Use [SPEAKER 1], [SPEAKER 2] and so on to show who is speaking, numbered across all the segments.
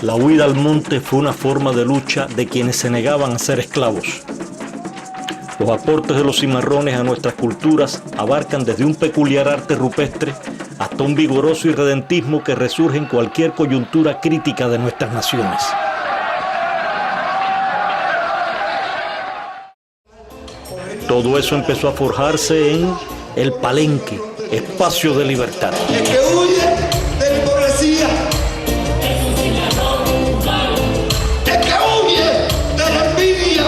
[SPEAKER 1] La huida al monte fue una forma de lucha de quienes se negaban a ser esclavos. Los aportes de los cimarrones a nuestras culturas abarcan desde un peculiar arte rupestre hasta un vigoroso irredentismo que resurge en cualquier coyuntura crítica de nuestras naciones. Todo eso empezó a forjarse en el Palenque, espacio de libertad.
[SPEAKER 2] El que huye de la hipocresía, el que huye de la envidia,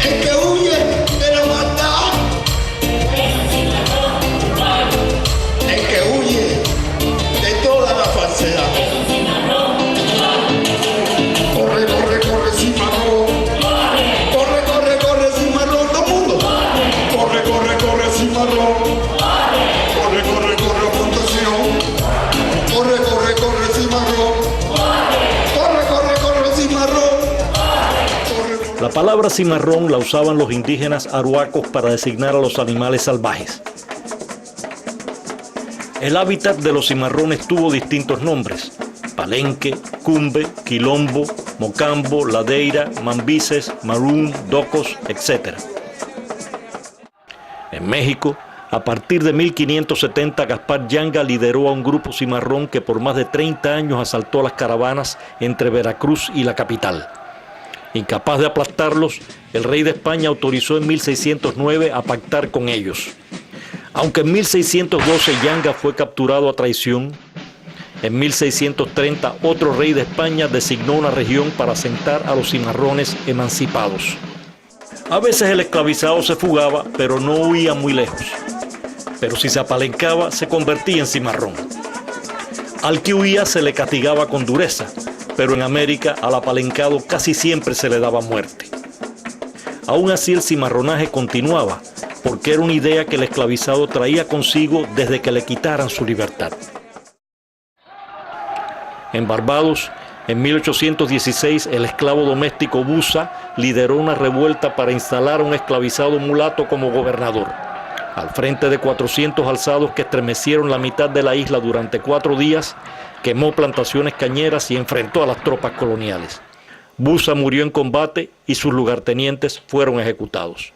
[SPEAKER 2] el que huye de la maldad, el que huye de toda la falsedad. Corre, corre, corre, cimarrón. Corre, corre, corre, cimarrón, todo el mundo. Corre, corre, corre, cimarrón. Corre, corre, corre, plantación. Corre, corre, corre, cimarrón. Corre, corre, corre, cimarrón.
[SPEAKER 1] La palabra cimarrón la usaban los indígenas aruacos para designar a los animales salvajes. El hábitat de los cimarrones tuvo distintos nombres: Palenque, Cumbe, Quilombo, Mocambo, Ladeira, Mambises, Marún, Docos, etc. En México, a partir de 1570, Gaspar Yanga lideró a un grupo cimarrón que por más de 30 años asaltó las caravanas entre Veracruz y la capital. Incapaz de aplastarlos, el rey de España autorizó en 1609 a pactar con ellos. Aunque en 1612 Yanga fue capturado a traición, en 1630 otro rey de España designó una región para asentar a los cimarrones emancipados. A veces el esclavizado se fugaba, pero no huía muy lejos. Pero si se apalencaba, se convertía en cimarrón. Al que huía se le castigaba con dureza, pero en América al apalencado casi siempre se le daba muerte. Aún así el cimarronaje continuaba, porque era una idea que el esclavizado traía consigo desde que le quitaran su libertad. En Barbados, en 1816, el esclavo doméstico Busa lideró una revuelta para instalar a un esclavizado mulato como gobernador. Al frente de 400 alzados que estremecieron la mitad de la isla durante 4 días, quemó plantaciones cañeras y enfrentó a las tropas coloniales. Busa murió en combate y sus lugartenientes fueron ejecutados.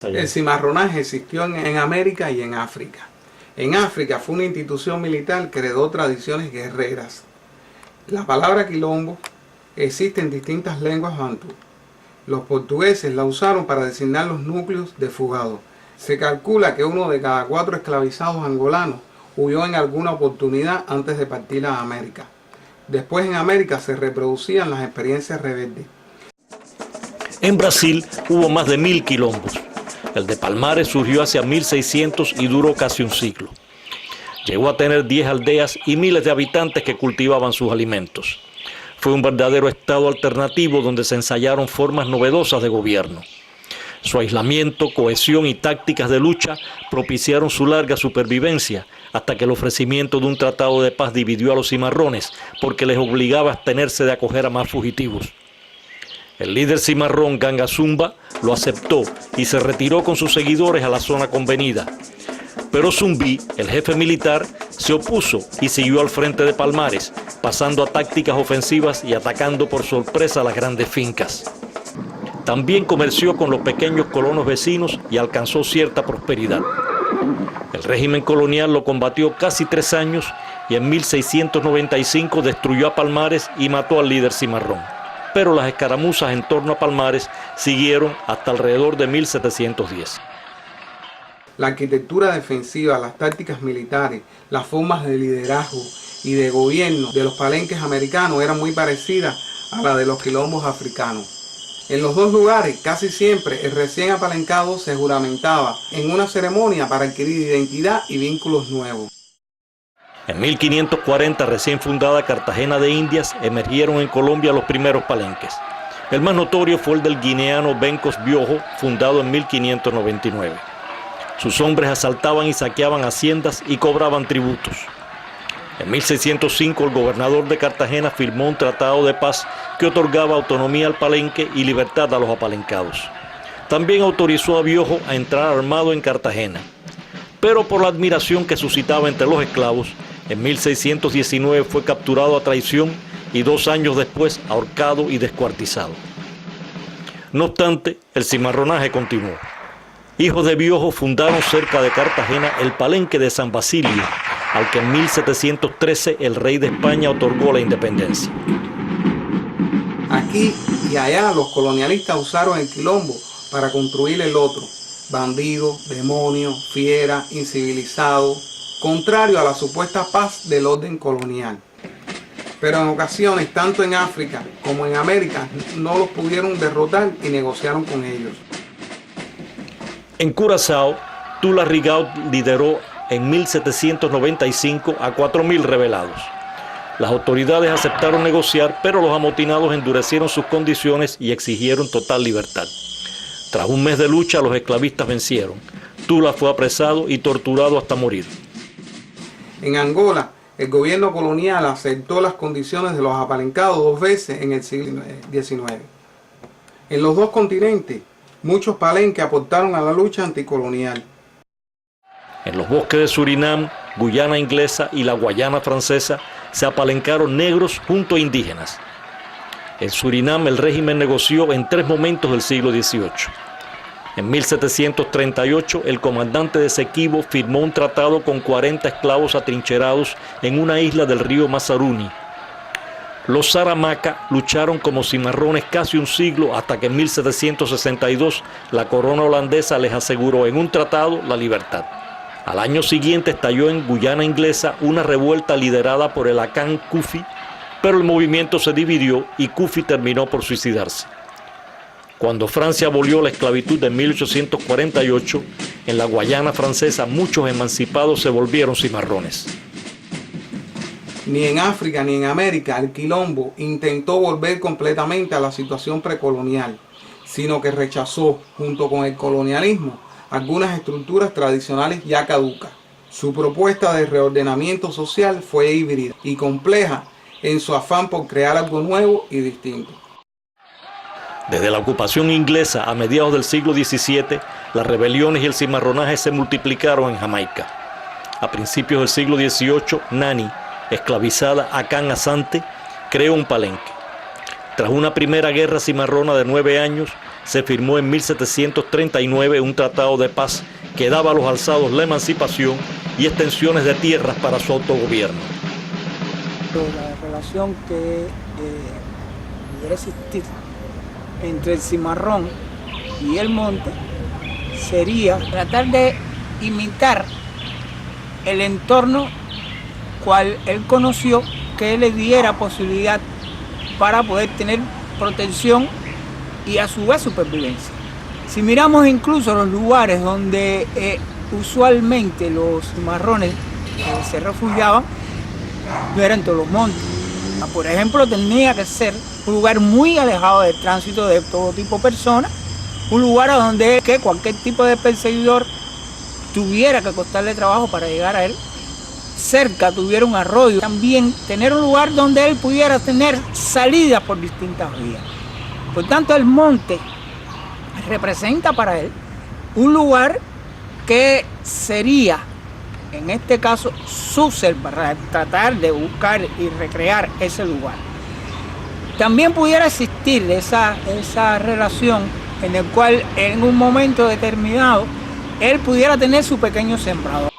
[SPEAKER 3] El cimarronaje existió en América y en África. En África fue una institución militar que heredó tradiciones guerreras. La palabra quilombo existe en distintas lenguas bantú. Los portugueses la usaron para designar los núcleos de fugados. Se calcula que 1 de cada 4 esclavizados angolanos huyó en alguna oportunidad antes de partir a América. Después en América se reproducían las experiencias rebeldes.
[SPEAKER 1] En Brasil hubo más de 1000 quilombos. El de Palmares surgió hacia 1600 y duró casi un siglo. Llegó a tener 10 aldeas y miles de habitantes que cultivaban sus alimentos. Fue un verdadero estado alternativo donde se ensayaron formas novedosas de gobierno. Su aislamiento, cohesión y tácticas de lucha propiciaron su larga supervivencia, hasta que el ofrecimiento de un tratado de paz dividió a los cimarrones porque les obligaba a abstenerse de acoger a más fugitivos. El líder cimarrón Gangazumba lo aceptó y se retiró con sus seguidores a la zona convenida. Pero Zumbi, el jefe militar, se opuso y siguió al frente de Palmares, pasando a tácticas ofensivas y atacando por sorpresa las grandes fincas. También comerció con los pequeños colonos vecinos y alcanzó cierta prosperidad. El régimen colonial lo combatió casi 3 años y en 1695 destruyó a Palmares y mató al líder cimarrón. Pero las escaramuzas en torno a Palmares siguieron hasta alrededor de 1710.
[SPEAKER 3] La arquitectura defensiva, las tácticas militares, las formas de liderazgo y de gobierno de los palenques americanos eran muy parecidas a la de los quilombos africanos. En los dos lugares, casi siempre, el recién apalencado se juramentaba en una ceremonia para adquirir identidad y vínculos nuevos.
[SPEAKER 1] En 1540, recién fundada Cartagena de Indias, emergieron en Colombia los primeros palenques. El más notorio fue el del guineano Bencos Biojo, fundado en 1599. Sus hombres asaltaban y saqueaban haciendas y cobraban tributos. En 1605, el gobernador de Cartagena firmó un tratado de paz que otorgaba autonomía al palenque y libertad a los apalencados. También autorizó a Biojo a entrar armado en Cartagena. Pero por la admiración que suscitaba entre los esclavos, En 1619 fue capturado a traición y 2 años después ahorcado y descuartizado. No obstante, el cimarronaje continuó. Hijos de Biojo fundaron cerca de Cartagena el Palenque de San Basilio, al que en 1713 el rey de España otorgó la independencia.
[SPEAKER 3] Aquí y allá los colonialistas usaron el quilombo para construir el otro, bandido, demonio, fiera, incivilizado, contrario a la supuesta paz del orden colonial. Pero en ocasiones, tanto en África como en América, no los pudieron derrotar y negociaron con ellos.
[SPEAKER 1] En Curazao, Tula Rigaud lideró en 1795 a 4.000 rebelados. Las autoridades aceptaron negociar, pero los amotinados endurecieron sus condiciones y exigieron total libertad. Tras un mes de lucha, los esclavistas vencieron. Tula fue apresado y torturado hasta morir.
[SPEAKER 3] En Angola, el gobierno colonial aceptó las condiciones de los apalencados 2 veces en el siglo XIX. En los 2 continentes, muchos palenques aportaron a la lucha anticolonial.
[SPEAKER 1] En los bosques de Surinam, Guyana Inglesa y la Guayana Francesa se apalencaron negros junto a indígenas. En Surinam el régimen negoció en 3 momentos del siglo XVIII. En 1738 el comandante de Esequibo firmó un tratado con 40 esclavos atrincherados en una isla del río Mazaruni. Los Saramaca lucharon como cimarrones casi un siglo hasta que en 1762 la corona holandesa les aseguró en un tratado la libertad. Al año siguiente estalló en Guyana Inglesa una revuelta liderada por el Akan Kufi, pero el movimiento se dividió y Kufi terminó por suicidarse. Cuando Francia abolió la esclavitud en 1848, en la Guayana francesa muchos emancipados se volvieron cimarrones.
[SPEAKER 3] Ni en África ni en América el quilombo intentó volver completamente a la situación precolonial, sino que rechazó, junto con el colonialismo, algunas estructuras tradicionales ya caducas. Su propuesta de reordenamiento social fue híbrida y compleja en su afán por crear algo nuevo y distinto.
[SPEAKER 1] Desde la ocupación inglesa a mediados del siglo XVII, las rebeliones y el cimarronaje se multiplicaron en Jamaica. A principios del siglo XVIII, Nani, esclavizada Akan Asante, creó un palenque. Tras una primera guerra cimarrona de 9 años, se firmó en 1739 un tratado de paz que daba a los alzados la emancipación y extensiones de tierras para su autogobierno.
[SPEAKER 4] La relación que pudiera existir entre el cimarrón y el monte sería tratar de imitar el entorno cual él conoció, que le diera posibilidad para poder tener protección y a su vez supervivencia. Si miramos incluso los lugares donde usualmente los cimarrones se refugiaban, no eran todos los montes. Por ejemplo, tenía que ser un lugar muy alejado del tránsito de todo tipo de personas, un lugar a donde cualquier tipo de perseguidor tuviera que costarle trabajo para llegar a él. Cerca tuviera un arroyo, también tener un lugar donde él pudiera tener salidas por distintas vías. Por tanto, el monte representa para él un lugar que sería, en este caso, su ser, para tratar de buscar y recrear ese lugar. También pudiera existir esa relación en el cual en un momento determinado él pudiera tener su pequeño sembrador.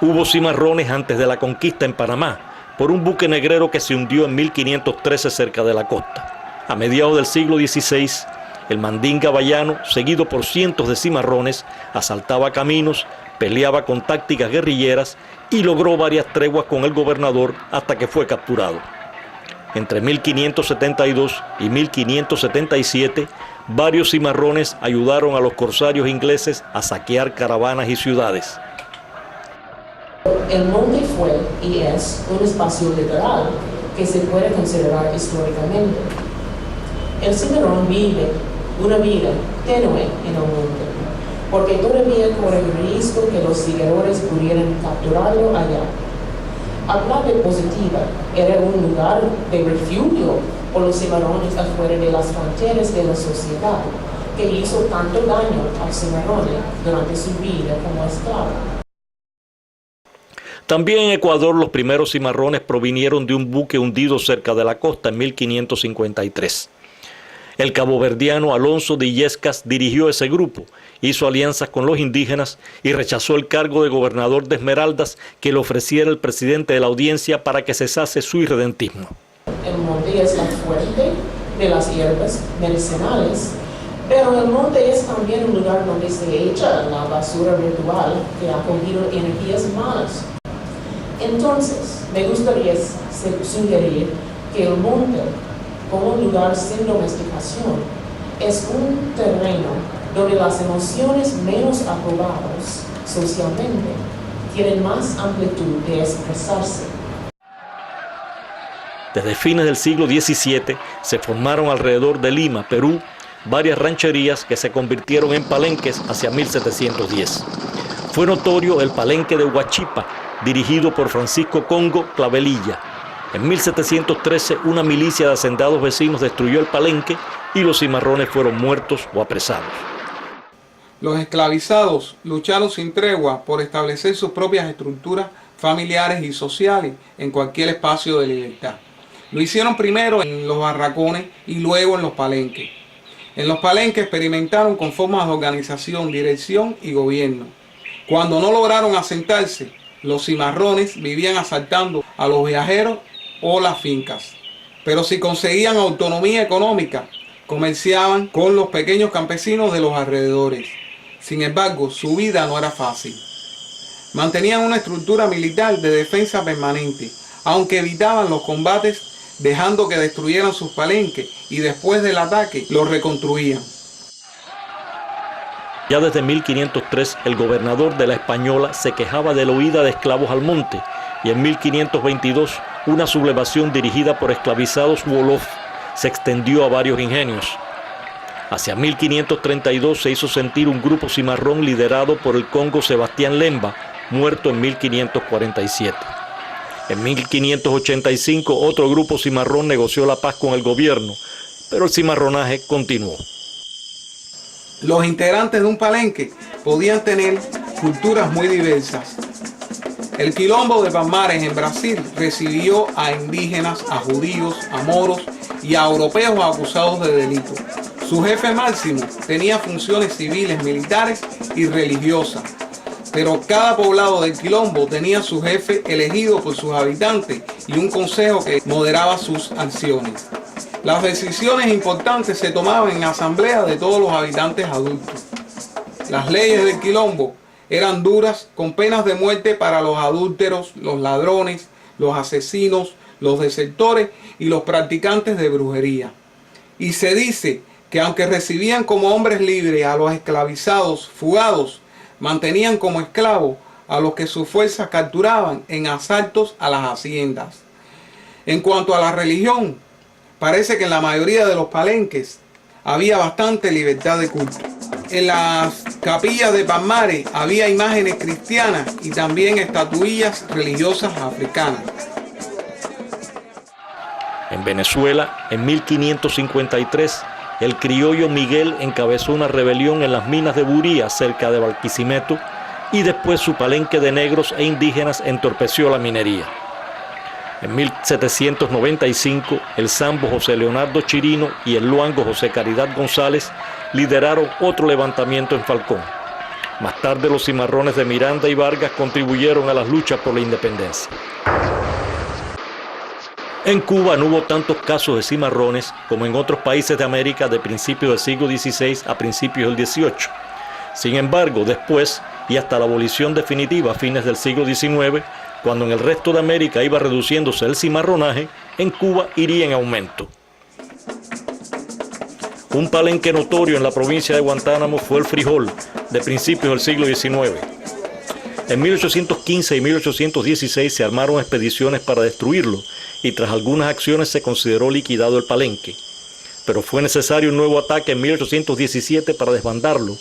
[SPEAKER 1] Hubo cimarrones antes de la conquista en Panamá por un buque negrero que se hundió en 1513 cerca de la costa. A mediados del siglo XVI, el mandinga bayano, seguido por cientos de cimarrones, asaltaba caminos, peleaba con tácticas guerrilleras y logró varias treguas con el gobernador hasta que fue capturado. Entre 1572 y 1577, varios cimarrones ayudaron a los corsarios ingleses a saquear caravanas y ciudades.
[SPEAKER 5] El monte fue y es un espacio literal que se puede considerar históricamente. El cimarrón vive una vida tenue en el monte, porque todavía corre el riesgo que los seguidores pudieran capturarlo allá. A clave positiva, era un lugar de refugio por los cimarrones afuera de las fronteras de la sociedad, que hizo tanto daño al cimarrón durante su vida como esclavo.
[SPEAKER 1] También en Ecuador los primeros cimarrones provinieron de un buque hundido cerca de la costa en 1553. El caboverdiano Alonso de Illescas dirigió ese grupo, hizo alianzas con los indígenas y rechazó el cargo de gobernador de Esmeraldas que le ofreciera el presidente de la audiencia para que cesase su irredentismo.
[SPEAKER 5] El monte es la fuente de las hierbas medicinales, pero el monte es también un lugar donde se echa la basura ritual que ha cogido energías malas. Entonces, me gustaría sugerir que el monte, como un lugar sin domesticación, es un terreno donde las emociones menos aprobadas socialmente tienen más amplitud de expresarse.
[SPEAKER 1] Desde fines del siglo XVII se formaron alrededor de Lima, Perú, varias rancherías que se convirtieron en palenques hacia 1710. Fue notorio el palenque de Huachipa, dirigido por Francisco Congo Clavelilla. En 1713 una milicia de hacendados vecinos destruyó el palenque y los cimarrones fueron muertos o apresados.
[SPEAKER 3] Los esclavizados lucharon sin tregua por establecer sus propias estructuras familiares y sociales en cualquier espacio de libertad. Lo hicieron primero en los barracones y luego en los palenques. En los palenques experimentaron con formas de organización, dirección y gobierno. Cuando no lograron asentarse, los cimarrones vivían asaltando a los viajeros o las fincas. Pero si conseguían autonomía económica, comerciaban con los pequeños campesinos de los alrededores. Sin embargo, su vida no era fácil. Mantenían una estructura militar de defensa permanente, aunque evitaban los combates dejando que destruyeran sus palenques y después del ataque los reconstruían.
[SPEAKER 1] Ya desde 1503 el gobernador de la Española se quejaba de la huida de esclavos al monte y en 1522 una sublevación dirigida por esclavizados Wolof se extendió a varios ingenios. Hacia 1532 se hizo sentir un grupo cimarrón liderado por el congo Sebastián Lemba, muerto en 1547. En 1585 otro grupo cimarrón negoció la paz con el gobierno, pero el cimarronaje continuó.
[SPEAKER 3] Los integrantes de un palenque podían tener culturas muy diversas. El quilombo de Palmares en Brasil recibió a indígenas, a judíos, a moros y a europeos acusados de delito. Su jefe máximo tenía funciones civiles, militares y religiosas, pero cada poblado del quilombo tenía su jefe elegido por sus habitantes y un consejo que moderaba sus acciones. Las decisiones importantes se tomaban en asamblea de todos los habitantes adultos. Las leyes del quilombo eran duras, con penas de muerte para los adúlteros, los ladrones, los asesinos, los desertores y los practicantes de brujería. Y se dice que aunque recibían como hombres libres a los esclavizados fugados, mantenían como esclavos a los que sus fuerzas capturaban en asaltos a las haciendas. En cuanto a la religión, parece que en la mayoría de los palenques había bastante libertad de culto. En las capillas de Palmares había imágenes cristianas y también estatuillas religiosas africanas.
[SPEAKER 1] En Venezuela, en 1553, el criollo Miguel encabezó una rebelión en las minas de Buría, cerca de Barquisimeto, y después su palenque de negros e indígenas entorpeció la minería. En 1795, el sambo José Leonardo Chirino y el luango José Caridad González lideraron otro levantamiento en Falcón. Más tarde, los cimarrones de Miranda y Vargas contribuyeron a las luchas por la independencia. En Cuba no hubo tantos casos de cimarrones como en otros países de América de principios del siglo XVI a principios del XVIII. Sin embargo, después, y hasta la abolición definitiva a fines del siglo XIX, cuando en el resto de América iba reduciéndose el cimarronaje, en Cuba iría en aumento. Un palenque notorio en la provincia de Guantánamo fue el frijol, de principios del siglo XIX. En 1815 y 1816 se armaron expediciones para destruirlo, y tras algunas acciones se consideró liquidado el palenque. Pero fue necesario un nuevo ataque en 1817 para desbandarlo,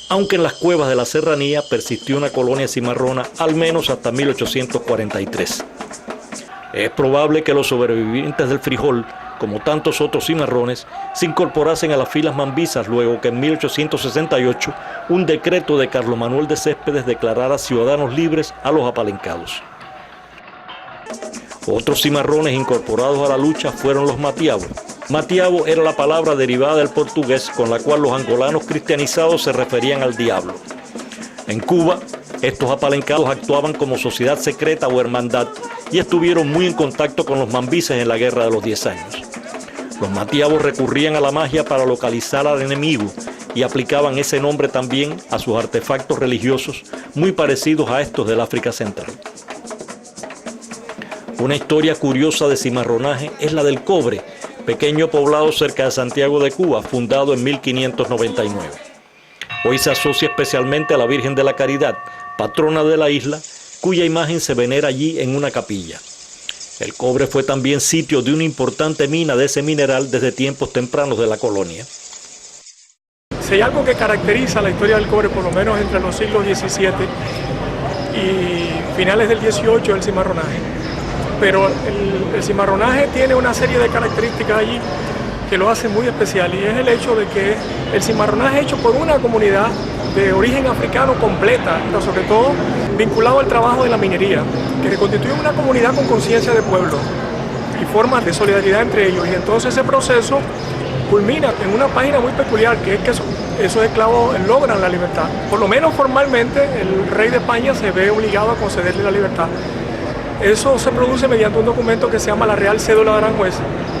[SPEAKER 1] aunque en las cuevas de la serranía persistió una colonia cimarrona al menos hasta 1843. Es probable que los sobrevivientes del frijol, como tantos otros cimarrones, se incorporasen a las filas mambisas luego que en 1868 un decreto de Carlos Manuel de Céspedes declarara ciudadanos libres a los apalencados. Otros cimarrones incorporados a la lucha fueron los matiabos. Matiabo era la palabra derivada del portugués con la cual los angolanos cristianizados se referían al diablo. En Cuba, estos apalencados actuaban como sociedad secreta o hermandad y estuvieron muy en contacto con los mambises en la Guerra de los 10 años. Los matiabos recurrían a la magia para localizar al enemigo y aplicaban ese nombre también a sus artefactos religiosos muy parecidos a estos del África Central. Una historia curiosa de cimarronaje es la del Cobre, pequeño poblado cerca de Santiago de Cuba, fundado en 1599. Hoy se asocia especialmente a la Virgen de la Caridad, patrona de la isla, cuya imagen se venera allí en una capilla. El Cobre fue también sitio de una importante mina de ese mineral desde tiempos tempranos de la colonia.
[SPEAKER 6] Si hay algo que caracteriza la historia del cobre, por lo menos entre los siglos XVII y finales del XVIII, el cimarronaje. Pero el cimarronaje tiene una serie de características allí que lo hacen muy especial, y es el hecho de que el cimarronaje es hecho por una comunidad de origen africano completa, sobre todo vinculado al trabajo de la minería, que se constituye una comunidad con conciencia de pueblo y formas de solidaridad entre ellos. Y entonces ese proceso culmina en una página muy peculiar, que es que esos esclavos logran la libertad. Por lo menos formalmente el rey de España se ve obligado a concederle la libertad. Eso se produce mediante un documento que se llama la Real Cédula de Aranjuez,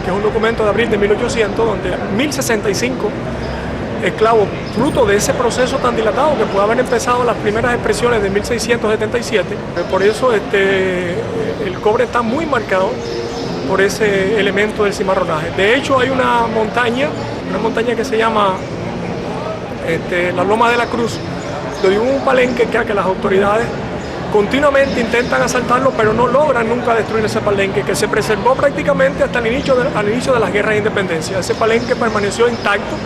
[SPEAKER 6] que es un documento de abril de 1800, donde 1065 esclavos, fruto de ese proceso tan dilatado que puede haber empezado las primeras expresiones de 1677. Por eso el cobre está muy marcado por ese elemento del cimarronaje. De hecho, hay una montaña que se llama la Loma de la Cruz, donde hubo un palenque que las autoridades continuamente intentan asaltarlo, pero no logran nunca destruir ese palenque, que se preservó prácticamente hasta el inicio de las guerras de independencia. Ese palenque permaneció intacto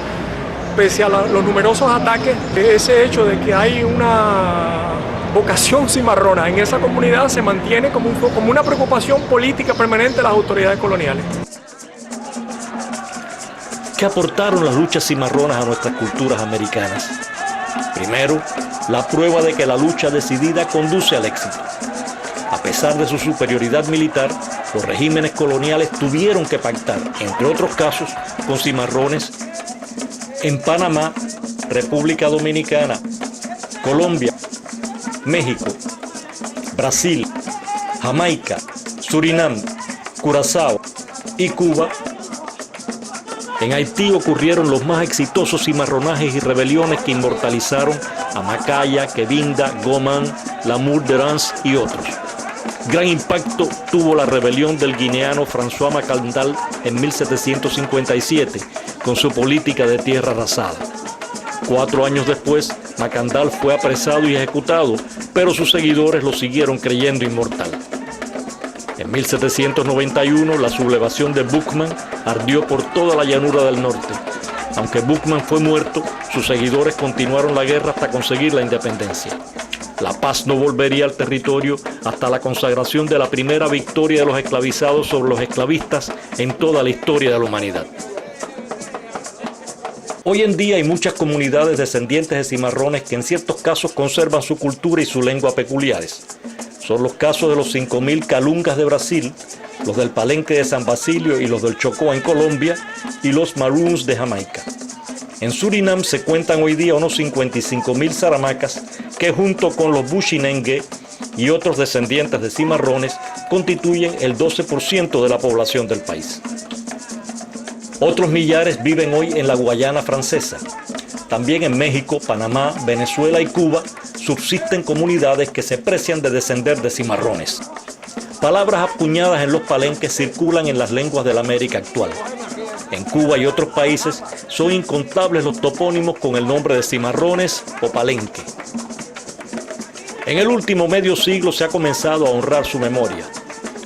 [SPEAKER 6] pese a los numerosos ataques. Ese hecho de que hay una vocación cimarrona en esa comunidad se mantiene como una preocupación política permanente de las autoridades coloniales.
[SPEAKER 1] ¿Qué aportaron las luchas cimarronas a nuestras culturas americanas? Primero, la prueba de que la lucha decidida conduce al éxito. A pesar de su superioridad militar, los regímenes coloniales tuvieron que pactar, entre otros casos, con cimarrones en Panamá, República Dominicana, Colombia, México, Brasil, Jamaica, Surinam, Curazao y Cuba. En Haití ocurrieron los más exitosos cimarronajes y rebeliones que inmortalizaron a Macaya, Quevinda, Goman, Lamour de Rance y otros. Gran impacto tuvo la rebelión del guineano François Macandal en 1757, con su política de tierra arrasada. 4 años después, Macandal fue apresado y ejecutado, pero sus seguidores lo siguieron creyendo inmortal. En 1791, la sublevación de Buckman ardió por toda la llanura del norte. Aunque Buckman fue muerto, sus seguidores continuaron la guerra hasta conseguir la independencia. La paz no volvería al territorio hasta la consagración de la primera victoria de los esclavizados sobre los esclavistas en toda la historia de la humanidad. Hoy en día hay muchas comunidades descendientes de cimarrones que en ciertos casos conservan su cultura y su lengua peculiares. Son los casos de los 5.000 calungas de Brasil, los del Palenque de San Basilio y los del Chocó en Colombia, y los Maroons de Jamaica. En Surinam se cuentan hoy día unos 55.000 saramacas que, junto con los Bushinengue y otros descendientes de cimarrones, constituyen el 12% de la población del país. Otros millares viven hoy en la Guayana francesa. También en México, Panamá, Venezuela y Cuba subsisten comunidades que se precian de descender de cimarrones. Palabras acuñadas en los palenques circulan en las lenguas de la América actual. En Cuba y otros países son incontables los topónimos con el nombre de cimarrones o palenque. En el último medio siglo se ha comenzado a honrar su memoria.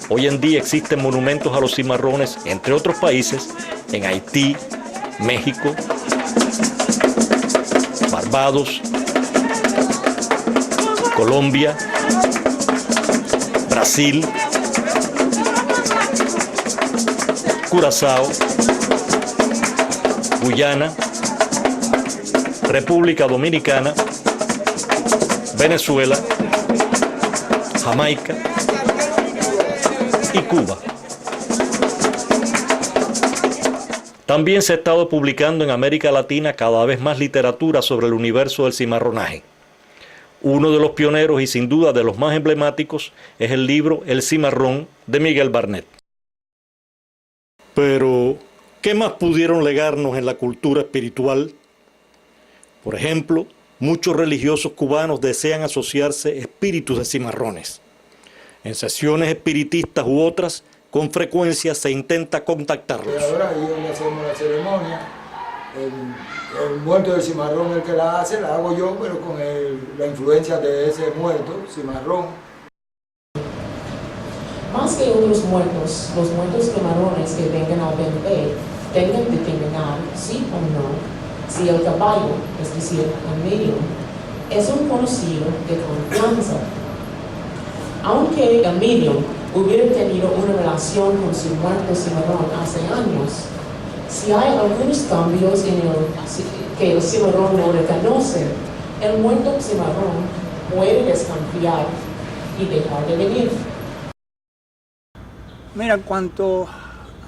[SPEAKER 1] Hoy en día existen monumentos a los cimarrones, entre otros países, en Haití, México, Barbados, Colombia, Brasil, Curazao, Guyana, República Dominicana, Venezuela, Jamaica, y Cuba. También se ha estado publicando en América Latina cada vez más literatura sobre el universo del cimarronaje. Uno de los pioneros y sin duda de los más emblemáticos es el libro El Cimarrón de Miguel Barnett. Pero, ¿qué más pudieron legarnos en la cultura espiritual? Por ejemplo, muchos religiosos cubanos desean asociarse espíritus de cimarrones. En sesiones espiritistas u otras, con frecuencia se intenta contactarlos.
[SPEAKER 7] Ahora ahí donde hacemos la ceremonia, el muerto del cimarrón el que la hace, la hago yo, pero con la influencia de ese muerto, cimarrón.
[SPEAKER 5] Más que otros muertos, los muertos cimarrones que vengan al BNP tengan que determinar sí o no si el caballo, es decir, el medium, es un conocido de confianza. Aunque el medium hubiera tenido una relación con su muerto cimarrón hace años, si hay algunos cambios que el cimarrón no reconoce, el muerto cimarrón puede desconfiar y dejar de venir.
[SPEAKER 4] Mira, en cuanto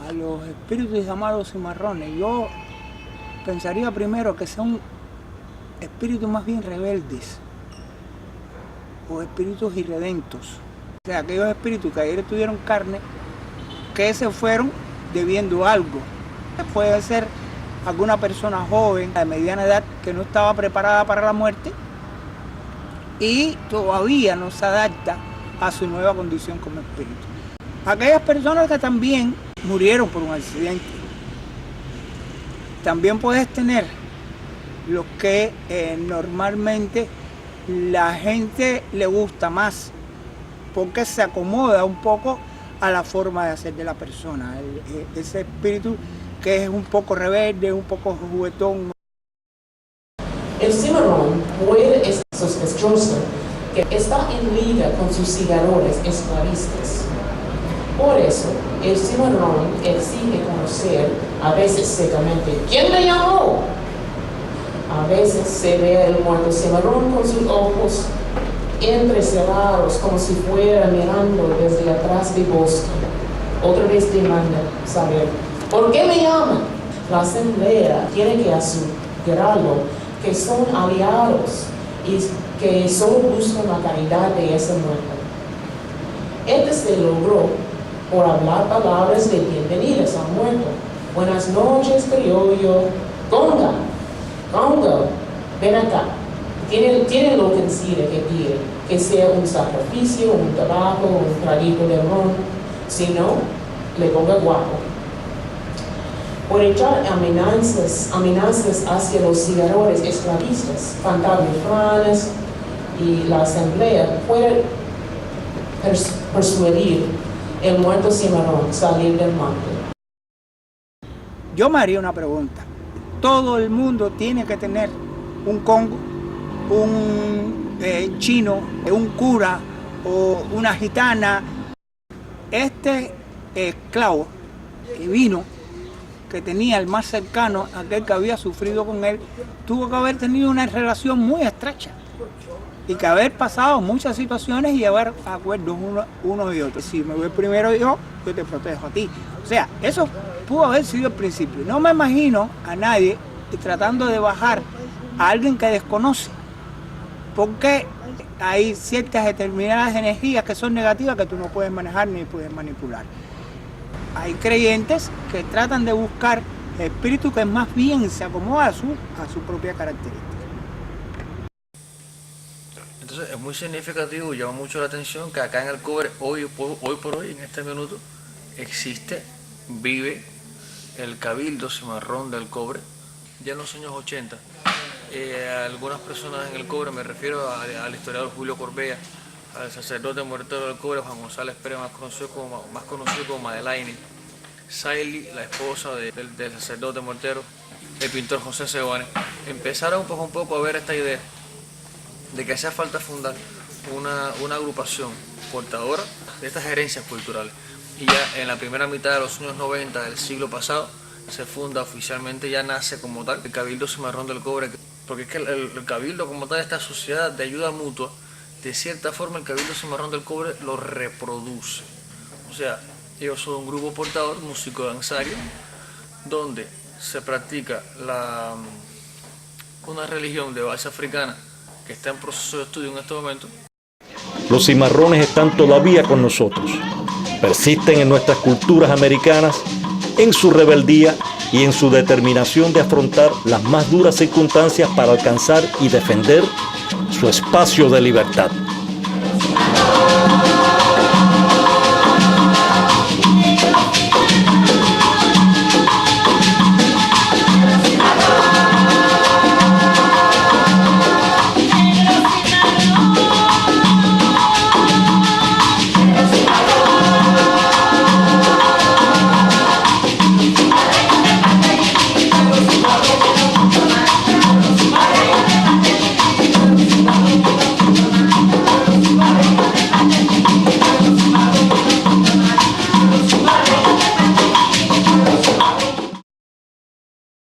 [SPEAKER 4] a los espíritus llamados cimarrones, yo pensaría primero que son espíritus más bien rebeldes o espíritus irredentos. O sea, aquellos espíritus que ayer tuvieron carne, que se fueron debiendo algo. Puede ser alguna persona joven, de mediana edad, que no estaba preparada para la muerte y todavía no se adapta a su nueva condición como espíritu. Aquellas personas que también murieron por un accidente. También puedes tener lo que normalmente la gente le gusta más, porque se acomoda un poco a la forma de hacer de la persona. Ese espíritu que es un poco rebelde, un poco juguetón.
[SPEAKER 5] El cimarrón puede ser sospechoso que está en liga con sus cigarrones esclavistas. Por eso, el cimarrón exige conocer, a veces secamente, ¿quién le llamó? A veces se ve el muerto cimarrón con sus ojos entrecerrados, como si fuera mirando desde atrás de bosque. Otra vez demanda saber, ¿por qué me llaman? La asamblea tiene que asegurarlo que son aliados y que solo buscan la caridad de ese muerto. Este se logró por hablar palabras de bienvenidas al muerto. Buenas noches, criollo. Conga, ven acá. Tiene lo que decir que pide, que sea un sacrificio, un tabaco, un traguito de ron. Si no, le ponga guapo. Por echar amenazas hacia los cigarrones esclavistas, cantar refranes, y la asamblea puede persuadir el muerto cimarrón salir del monte.
[SPEAKER 4] Yo me haría una pregunta. Todo el mundo tiene que tener un congo, un chino, un cura o una gitana. Este esclavo que vino, que tenía el más cercano, aquel que había sufrido con él, tuvo que haber tenido una relación muy estrecha y que haber pasado muchas situaciones y llevar acuerdos unos y otros. Si me voy primero yo te protejo a ti. O sea, eso pudo haber sido el principio. No me imagino a nadie tratando de bajar a alguien que desconoce, porque hay ciertas determinadas energías que son negativas que tú no puedes manejar ni puedes manipular. Hay creyentes que tratan de buscar espíritu que más bien se acomoda a su propia característica.
[SPEAKER 8] Entonces es muy significativo, llama mucho la atención que acá en el Cobre, hoy por hoy, en este minuto, vive el Cabildo Cimarrón del Cobre. Ya en los años 80, algunas personas en el Cobre, me refiero al historiador Julio Corbea, al sacerdote muertero del Cobre, Juan González Pérez, más conocido como Madelaine, Saily, la esposa del sacerdote muertero, el pintor José Seoane, empezaron un poco a ver esta idea de que hacía falta fundar una agrupación portadora de estas herencias culturales. Y ya en la primera mitad de los años 90 del siglo pasado se funda oficialmente, ya nace como tal el Cabildo Cimarrón del Cobre, porque es que el Cabildo como tal, esta sociedad de ayuda mutua, de cierta forma el Cabildo Cimarrón del Cobre lo reproduce. O sea, Ellos son un grupo portador, músico danzario, donde se practica una religión de base africana que está en proceso de estudio en este momento.
[SPEAKER 1] Los cimarrones están todavía con nosotros, persisten en nuestras culturas americanas, en su rebeldía y en su determinación de afrontar las más duras circunstancias para alcanzar y defender su espacio de libertad.